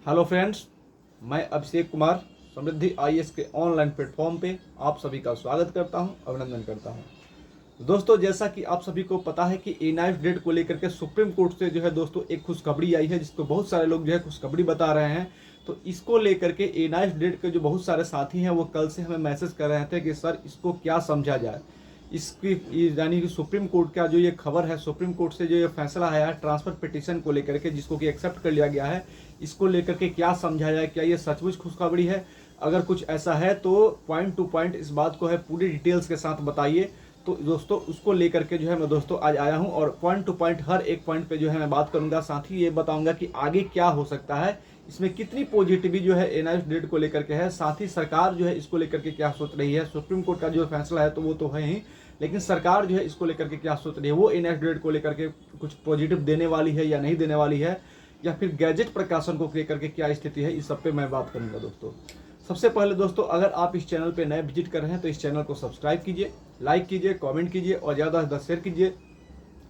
Hello friends, मैं अभिषेक कुमार समृद्धि IAS के online platform पे आप सभी का स्वागत करता हूं, अभिनंदन करता हूं। दोस्तों, जैसा कि आप सभी को पता है कि ए9 डेट को लेकर के सुप्रीम कोर्ट से जो है दोस्तों एक खुशखबरी आई है, जिसको बहुत सारे लोग जो है खुशखबरी बता रहे हैं। तो इसको लेकर के ए9 डेट के जो बहुत सारे साथी हैं वो कल से हमें मैसेज कर रहे थे कि सर इसको क्या समझा जाए। इसकी यानी कि सुप्रीम कोर्ट का जो ये खबर है, सुप्रीम कोर्ट से जो ये फैसला आया है ट्रांसफर पिटीशन को लेकर के, जिसको कि एक्सेप्ट कर लिया गया है, इसको लेकर के क्या समझा जाए, क्या ये सचमुच खुशखबरी है? अगर कुछ ऐसा है तो पॉइंट टू पॉइंट इस बात को है पूरी डिटेल्स के साथ बताइए। तो दोस्तों उसको लेकर के जो है मैं दोस्तों आज आया हूं और पॉइंट टू पॉइंट हर एक पॉइंट पे जो है मैं बात करूंगा। साथ ही ये बताऊंगा कि आगे क्या हो सकता है, इसमें कितनी पॉजिटिविटी जो है ए9 डेट को लेकर के है। साथ ही सरकार जो है इसको लेकर के क्या सोच रही है। सुप्रीम कोर्ट का जो फैसला है तो वो तो है ही, लेकिन सरकार जो है इसको लेकर के क्या सोच रही है, वो ए9 डेट को लेकर के कुछ पॉजिटिव देने वाली है या नहीं देने वाली है, या फिर गैजेट प्रकाशन को लेकर के क्या स्थिति है, इस सब पे मैं बात करूंगा दोस्तों। सबसे पहले दोस्तों, अगर आप इस चैनल पे नए विजिट कर रहे हैं तो इस चैनल को सब्सक्राइब कीजिए, लाइक कीजिए, कमेंट कीजिए और ज़्यादा से ज़्यादा शेयर कीजिए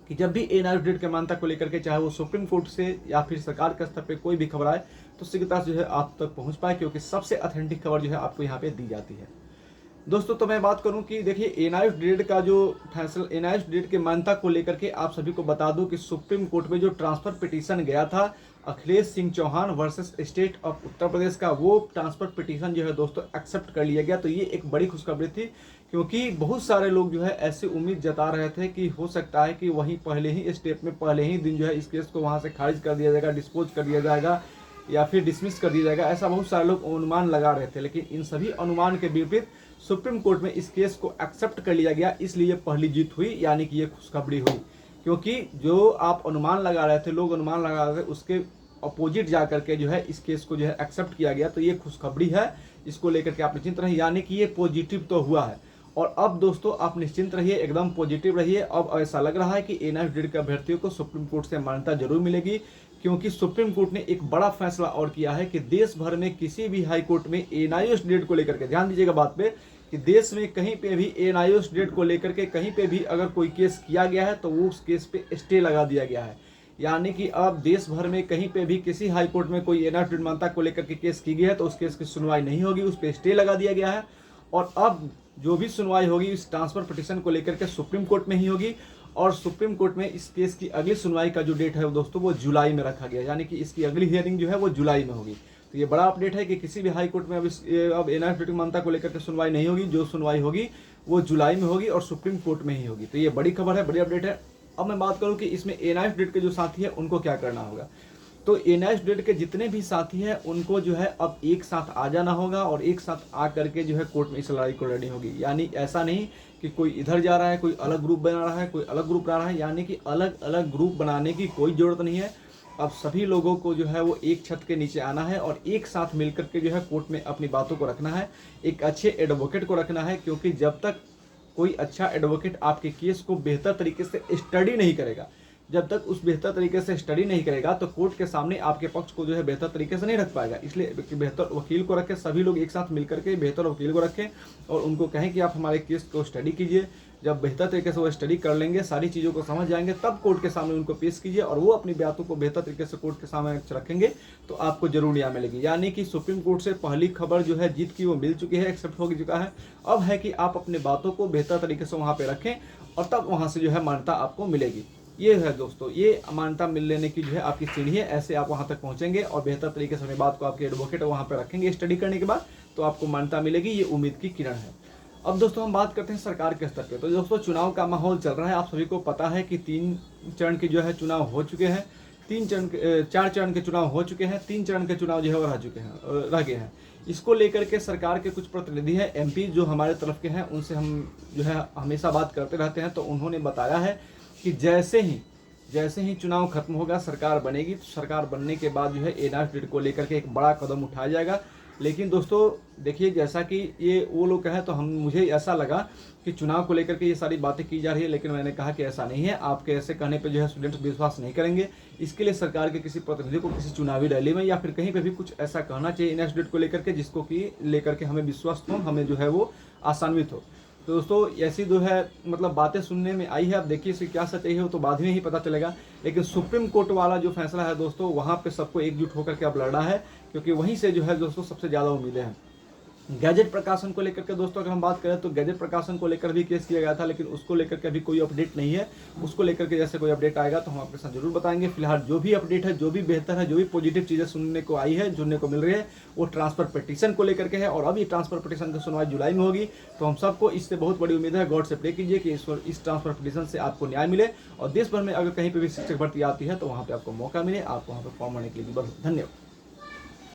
कि जब भी ए9 डेट के मान्यता को लेकर के चाहे वो सुप्रीम कोर्ट से या फिर सरकार के स्तर पे कोई भी खबर आए तो शीघ्रता से जो है आप तक पहुंच पाए, क्योंकि सबसे ऑथेंटिक खबर जो है आपको यहाँ पे दी जाती है दोस्तों। तो मैं बात करूं कि देखिए ए9 डेट का जो फैसला, ए9 डेट के मान्यता को लेकर के आप सभी को बता दूं कि सुप्रीम कोर्ट में जो ट्रांसफर पिटीशन गया था Akhilesh Singh Chauhan versus state of Uttar Pradesh का, वो ट्रांसफर पिटीशन जो है दोस्तों एक्सेप्ट कर लिया गया। तो ये एक बड़ी खुशखबरी थी, क्योंकि बहुत सारे लोग जो है ऐसी उम्मीद जता रहे थे कि हो सकता है कि वहीं पहले ही स्टेप में पहले ही दिन जो है इस केस को वहां से खारिज कर दिया जाएगा, डिस्पोज कर दिया जाएगा या फिर डिसमिस कर दिया जाएगा। ऐसा बहुत सारे लोग अनुमान लगा रहे थे, लेकिन इन सभी अनुमान के विपरीत सुप्रीम कोर्ट में इस केस को एक्सेप्ट कर लिया गया। इसलिए पहली जीत हुई, यानी कि ये खुशखबरी हुई, क्योंकि जो आप अनुमान लगा रहे थे, लोग अनुमान लगा रहे थे, उसके अपोजिट जा करके जो है इस केस को जो है एक्सेप्ट किया गया। तो ये खुशखबरी है, इसको लेकर के आप निश्चिंत रहिए, यानी कि ये पॉजिटिव तो हुआ है। और अब दोस्तों आप निश्चिंत रहिए, एकदम पॉजिटिव रहिए। अब ऐसा लग रहा है कि ए9 डेट के अभ्यर्थियों को सुप्रीम कोर्ट से मान्यता जरूर मिलेगी, क्योंकि सुप्रीम कोर्ट ने एक बड़ा फैसला और किया है कि देश भर में किसी भी हाई कोर्ट में ए9 डेट को लेकर के, ध्यान दीजिएगा बात पे, कि देश में कहीं पे भी ए9 डेट को लेकर के कहीं पे भी अगर कोई केस किया गया है तो वो उस केस पे स्टे लगा दिया गया है। यानी कि अब देश भर में कहीं पे भी किसी हाई कोर्ट में कोई ए9 डेट मान्यता को लेकर के केस की गई है तो उस केस की सुनवाई नहीं होगी, उस पर स्टे लगा दिया गया है। और अब जो भी सुनवाई होगी इस ट्रांसफर पिटीशन को लेकर के सुप्रीम कोर्ट में ही होगी, और सुप्रीम कोर्ट में इस केस की अगली सुनवाई का जो डेट है दोस्तों वो जुलाई में रखा गया, यानी कि इसकी अगली हियरिंग जो है वो जुलाई में होगी। तो ये बड़ा अपडेट है कि किसी भी हाई कोर्ट में अब ए9 डेट मान्यता को लेकर के सुनवाई नहीं होगी, जो सुनवाई होगी वो जुलाई में होगी और सुप्रीम कोर्ट में ही होगी। तो ये बड़ी खबर है, बड़ी अपडेट है। अब मैं बात करूं कि इसमें ए9 डेट के जो साथी है उनको क्या करना होगा। तो ए9 डेट के जितने भी साथी हैं उनको जो है अब एक साथ आ जाना होगा और एक साथ आ करके जो है कोर्ट में इस लड़ाई को लड़नी होगी। यानी ऐसा नहीं कि कोई इधर जा रहा है, कोई अलग ग्रुप बना रहा है, कोई अलग ग्रुप बना रहा है, यानी कि अलग अलग ग्रुप बनाने की कोई जरूरत नहीं है। अब सभी लोगों को जो है वो एक छत के नीचे आना है और एक साथ मिलकर के जो है कोर्ट में अपनी बातों को रखना है, एक अच्छे एडवोकेट को रखना है, क्योंकि जब तक कोई अच्छा एडवोकेट आपके केस को बेहतर तरीके से स्टडी नहीं करेगा, जब तक उस बेहतर तरीके से स्टडी नहीं करेगा तो कोर्ट के सामने आपके पक्ष को जो है बेहतर तरीके से नहीं रख पाएगा। इसलिए बेहतर वकील को रखें, सभी लोग एक साथ मिलकर के बेहतर वकील को रखें और उनको कहें कि आप हमारे केस को स्टडी कीजिए। जब बेहतर तरीके से वो स्टडी कर लेंगे, सारी चीज़ों को समझ जाएंगे, तब कोर्ट के सामने उनको पेश कीजिए और वो अपनी बातों को बेहतर तरीके से कोर्ट के सामने रखेंगे तो आपको जरूर न्याय मिलेगी। यानी कि सुप्रीम कोर्ट से पहली खबर जो है जीत की वो मिल चुकी है, एक्सेप्ट हो चुका है। अब है कि आप अपने बातों को बेहतर तरीके से वहाँ पे रखें और तब वहाँ से जो है मान्यता आपको मिलेगी। ये है दोस्तों, ये मान्यता मिल लेने की जो है आपकी सीढ़ी है। ऐसे आप वहाँ तक पहुँचेंगे और बेहतर तरीके से अपनी बात को आपके एडवोकेट वहाँ पे रखेंगे स्टडी करने के बाद, तो आपको मान्यता मिलेगी। ये उम्मीद की किरण है। अब दोस्तों हम बात करते हैं सरकार के स्तर पे। तो दोस्तों चुनाव का माहौल चल रहा है, आप सभी को पता है कि 3 चरण के जो है चुनाव हो चुके हैं, 4 चरण के चुनाव हो चुके हैं, 3 चरण के चुनाव जो है वो रह गए हैं। इसको लेकर के सरकार के कुछ प्रतिनिधि हैं, एमपी जो हमारे तरफ के हैं, उनसे हम जो है हमेशा बात करते रहते हैं। तो उन्होंने बताया है कि जैसे ही चुनाव खत्म होगा, सरकार बनेगी, तो सरकार बनने के बाद जो है ए9 डेट को लेकर के एक बड़ा कदम उठाया जाएगा। लेकिन दोस्तों देखिए, जैसा कि ये वो लोग कहे तो मुझे ऐसा लगा कि चुनाव को लेकर के ये सारी बातें की जा रही है, लेकिन मैंने कहा कि ऐसा नहीं है। आपके ऐसे कहने पे जो है स्टूडेंट्स विश्वास नहीं करेंगे। इसके लिए सरकार के किसी प्रतिनिधि को किसी चुनावी रैली में या फिर कहीं पे भी कुछ ऐसा कहना चाहिए ए9 डेट को लेकर के, जिसको कि लेकर के हमें विश्वास हो, हमें जो है वो आसान्वित हो। तो दोस्तों ऐसी जो है मतलब बातें सुनने में आई है, अब देखिए इसकी क्या सच्चाई है वो तो बाद में ही पता चलेगा। लेकिन सुप्रीम कोर्ट वाला जो फैसला है दोस्तों, वहाँ पे सबको एकजुट होकर के अब लड़ना है, क्योंकि वहीं से जो है दोस्तों सबसे ज़्यादा उम्मीदें हैं। गैजेट प्रकाशन को लेकर के दोस्तों अगर हम बात करें तो गैजेट प्रकाशन को लेकर भी केस किया गया था, लेकिन उसको लेकर के अभी कोई अपडेट नहीं है। उसको लेकर के जैसे कोई अपडेट आएगा तो हम आपके साथ जरूर बताएंगे। फिलहाल जो भी अपडेट है, जो भी बेहतर है, जो भी पॉजिटिव चीज़ें सुनने को आई है, सुनने को मिल रही है, वो ट्रांसफर पिटीशन को लेकर के है। और अभी ट्रांसफर पिटीशन की सुनवाई जुलाई में होगी, तो हम सबको इससे बहुत बड़ी उम्मीद है। गॉड से प्रे कीजिए कि इस ट्रांसफर पिटीशन से आपको न्याय मिले और देश भर में अगर कहीं पर भी शिक्षक भर्ती आती है तो वहाँ पर आपको मौका मिले, आप वहाँ पर फॉर्म भरने के लिए भी। बहुत धन्यवाद।